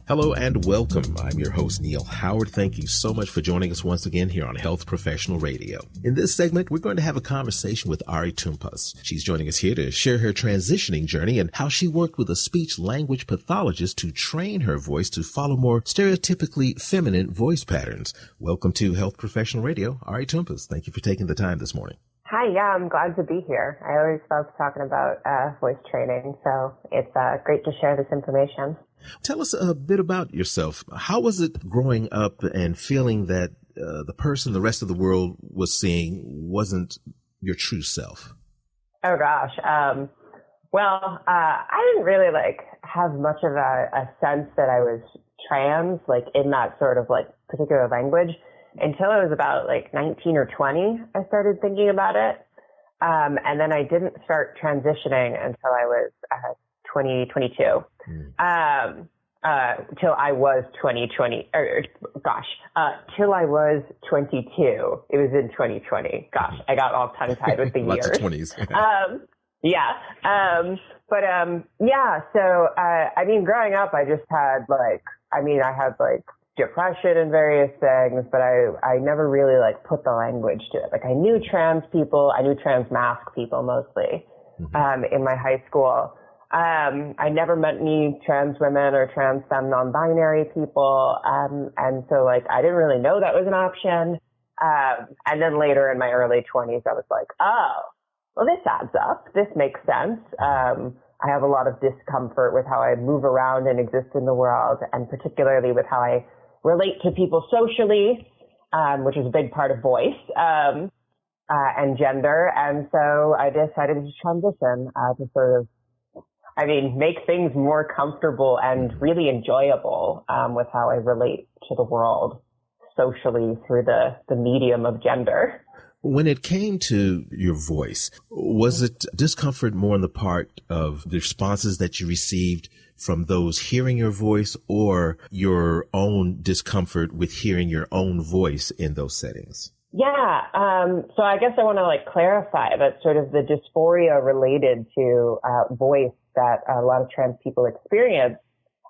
Hello and welcome. I'm your host, Neil Howard. Thank you so much for joining us once again here on Health Professional Radio. In this segment, we're going to have a conversation with Ari Toumpas. She's joining us here to share her transitioning journey and how she worked with a speech language pathologist to train her voice to follow more stereotypically feminine voice patterns. Welcome to Health Professional Radio. Ari Toumpas, thank you for taking the time this morning. Hi, yeah, I'm glad to be here. I always love talking about voice training, so it's great to share this information. Tell us a bit about yourself. How was it growing up and feeling that the person the rest of the world was seeing wasn't your true self? Oh, gosh. I didn't really, have much of a sense that I was trans, in that sort of, particular language until I was about, 19 or 20. I started thinking about it. And then I didn't start transitioning until I was 22. Till I was 22. It was in 2020. Gosh, I got all tongue-tied with the years. Lots of 20s. Growing up, I just had I had depression and various things, but I never really put the language to it. I knew trans people, I knew trans masc people mostly, in my high school. I never met any trans women or trans femme non-binary people. And so I didn't really know that was an option. And then later in my early 20s, I was like, oh, well, this adds up. This makes sense. I have a lot of discomfort with how I move around and exist in the world, and particularly with how I relate to people socially, which is a big part of voice, and gender. And so I decided to transition to sort of, make things more comfortable and really enjoyable with how I relate to the world socially through the medium of gender. When it came to your voice, was it discomfort more on the part of the responses that you received from those hearing your voice, or your own discomfort with hearing your own voice in those settings? Yeah. So I guess I want to clarify that sort of the dysphoria related to voice that a lot of trans people experience.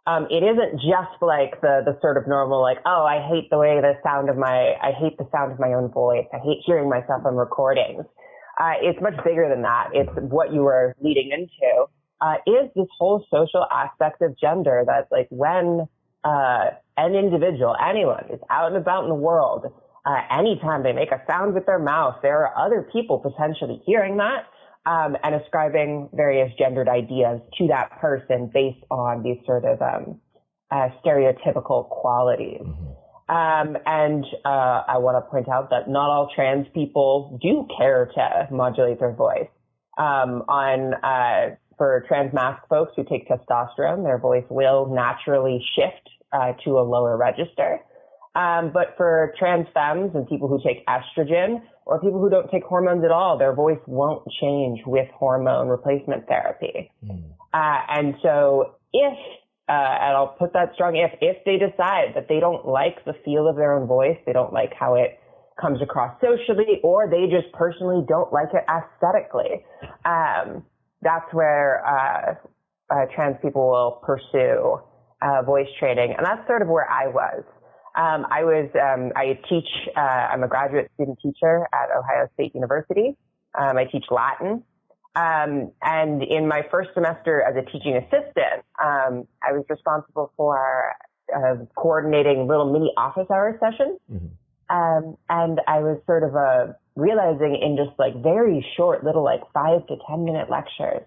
It isn't just the sort of normal, I hate the sound of my own voice. I hate hearing myself on recordings. It's much bigger than that. It's what you were leading into, is this whole social aspect of gender that when, an individual, anyone is out and about in the world, anytime they make a sound with their mouth, there are other people potentially hearing that, and ascribing various gendered ideas to that person based on these sort of stereotypical qualities. And I want to point out that not all trans people do care to modulate their voice. For trans masc folks who take testosterone, their voice will naturally shift to a lower register. But for trans femmes and people who take estrogen, or people who don't take hormones at all, their voice won't change with hormone replacement therapy. And so and I'll put that strong if they decide that they don't like the feel of their own voice, they don't like how it comes across socially, or they just personally don't like it aesthetically, that's where trans people will pursue voice training. And that's sort of where I was. I'm a graduate student teacher at Ohio State University. I teach Latin. And in my first semester as a teaching assistant, I was responsible for coordinating little mini office hour sessions. And I was sort of realizing in just very short little 5 to 10 minute lectures,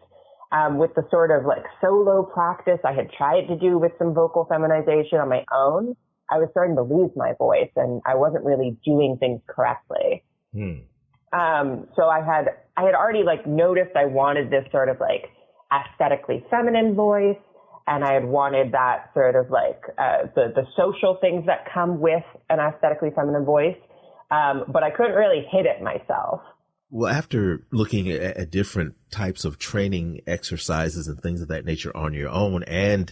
with the sort of solo practice I had tried to do with some vocal feminization on my own, I was starting to lose my voice and I wasn't really doing things correctly. So I had already noticed I wanted this sort of aesthetically feminine voice, and I had wanted that sort of the social things that come with an aesthetically feminine voice. But I couldn't really hit it myself. Well, after looking at different types of training exercises and things of that nature on your own and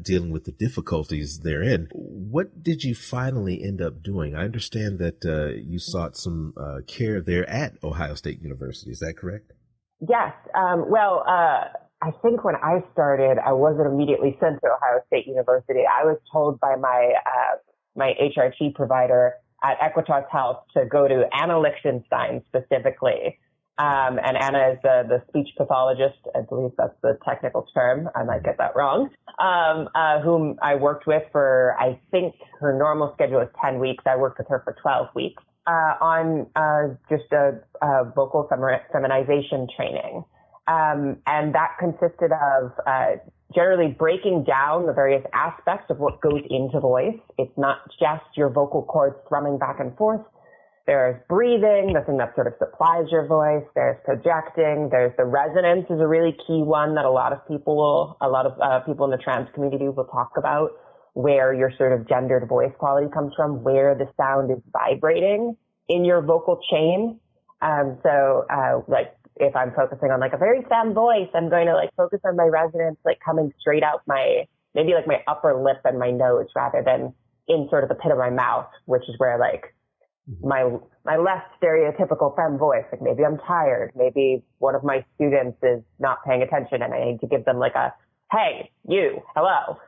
dealing with the difficulties therein, what did you finally end up doing? I understand that you sought some care there at Ohio State University. Is that correct? Yes. I think when I started, I wasn't immediately sent to Ohio State University. I was told by my HRT provider at Equitas Health to go to Anna Lichtenstein specifically. And Anna is the speech pathologist. I believe that's the technical term. I might get that wrong. Whom I worked with for, I think her normal schedule is 10 weeks. I worked with her for 12 weeks on just a vocal feminization training. And that consisted of generally breaking down the various aspects of what goes into voice. It's not just your vocal cords thrumming back and forth. There's breathing, the thing that sort of supplies your voice. There's projecting. There's the resonance is a really key one that a lot of people in the trans community will talk about, where your sort of gendered voice quality comes from, where the sound is vibrating in your vocal chain. If I'm focusing on like a very femme voice, I'm going to like focus on my resonance, like coming straight out maybe like my upper lip and my nose rather than in sort of the pit of my mouth, which is where like my less stereotypical femme voice, like maybe I'm tired, maybe one of my students is not paying attention and I need to give them like a, hey, you, hello,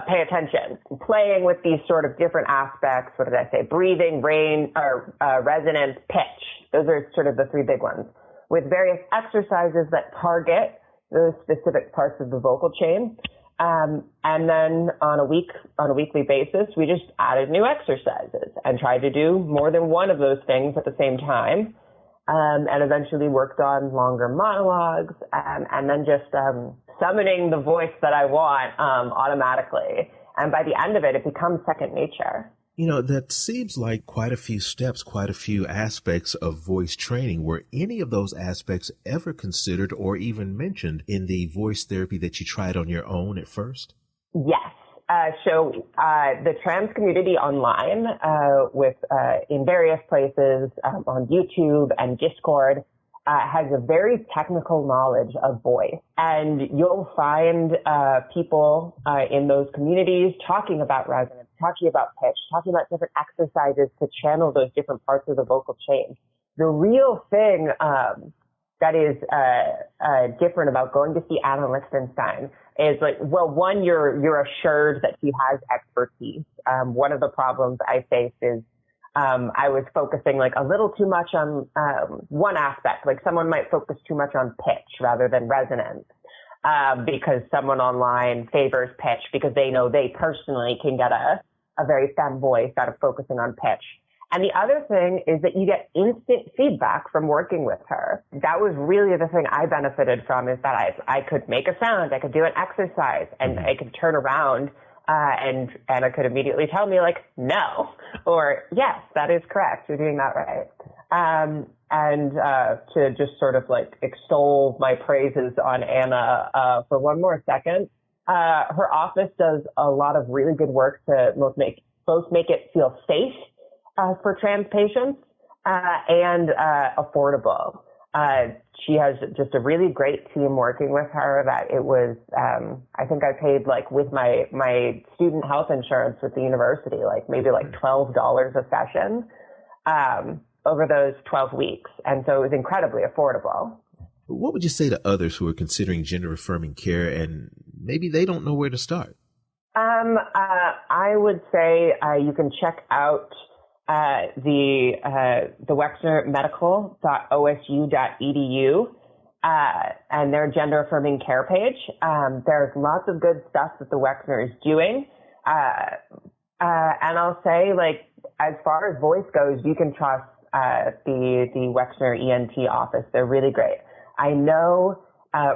pay attention. And playing with these sort of different aspects. What did I say? Breathing, range, or resonance, pitch. Those are sort of the three big ones, with various exercises that target those specific parts of the vocal chain. And then on a weekly basis, we just added new exercises and tried to do more than one of those things at the same time. And eventually worked on longer monologues and then just summoning the voice that I want automatically. And by the end of it, it becomes second nature. You know, that seems like quite a few steps, quite a few aspects of voice training. Were any of those aspects ever considered or even mentioned in the voice therapy that you tried on your own at first? Yes. The trans community online, in various places, on YouTube and Discord, has a very technical knowledge of voice. And you'll find people in those communities talking about resonance, talking about pitch, talking about different exercises to channel those different parts of the vocal chain. The real thing that is different about going to see Anna Lichtenstein is like, well, one, you're assured that she has expertise. One of the problems I faced is I was focusing like a little too much on one aspect. Like someone might focus too much on pitch rather than resonance because someone online favors pitch because they know they personally can get a very femme voice out of focusing on pitch. And the other thing is that you get instant feedback from working with her. That was really the thing I benefited from, is that I could make a sound, I could do an exercise, and I could turn around and Anna could immediately tell me like, no, or yes, that is correct, you're doing that right. To just sort of like extol my praises on Anna for one more second, her office does a lot of really good work to both make it feel safe for trans patients and affordable. She has just a really great team working with her that it was, I think I paid like with my student health insurance with the university, like maybe like $12 a session over those 12 weeks. And so it was incredibly affordable. What would you say to others who are considering gender affirming care and maybe they don't know where to start? I would say you can check out the wexnermedical.osu.edu and their gender affirming care page. There's lots of good stuff that the Wexner is doing. And I'll say, like, as far as voice goes, you can trust the Wexner ENT office. They're really great. I know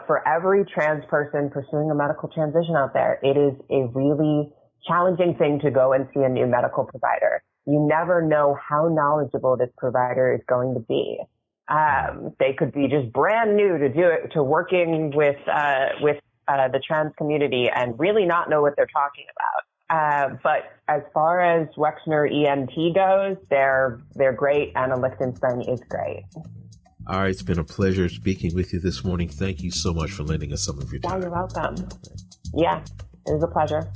for every trans person pursuing a medical transition out there, it is a really challenging thing to go and see a new medical provider. You never know how knowledgeable this provider is going to be. They could be just brand new to working with the trans community and really not know what they're talking about. But as far as Wexner ENT goes, they're great. Anna Lichtenstein is great. All right, it's been a pleasure speaking with you this morning. Thank you so much for lending us some of your time. Yeah, you're welcome. Yeah, it was a pleasure.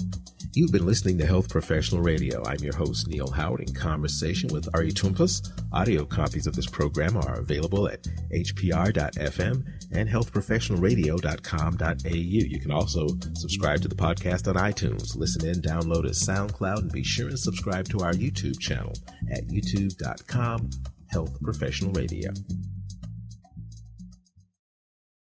You've been listening to Health Professional Radio. I'm your host, Neil Howard, in conversation with Ari Toumpas. Audio copies of this program are available at hpr.fm and healthprofessionalradio.com.au. You can also subscribe to the podcast on iTunes, listen in, download at SoundCloud, and be sure and subscribe to our YouTube channel at youtube.com/Health Professional Radio.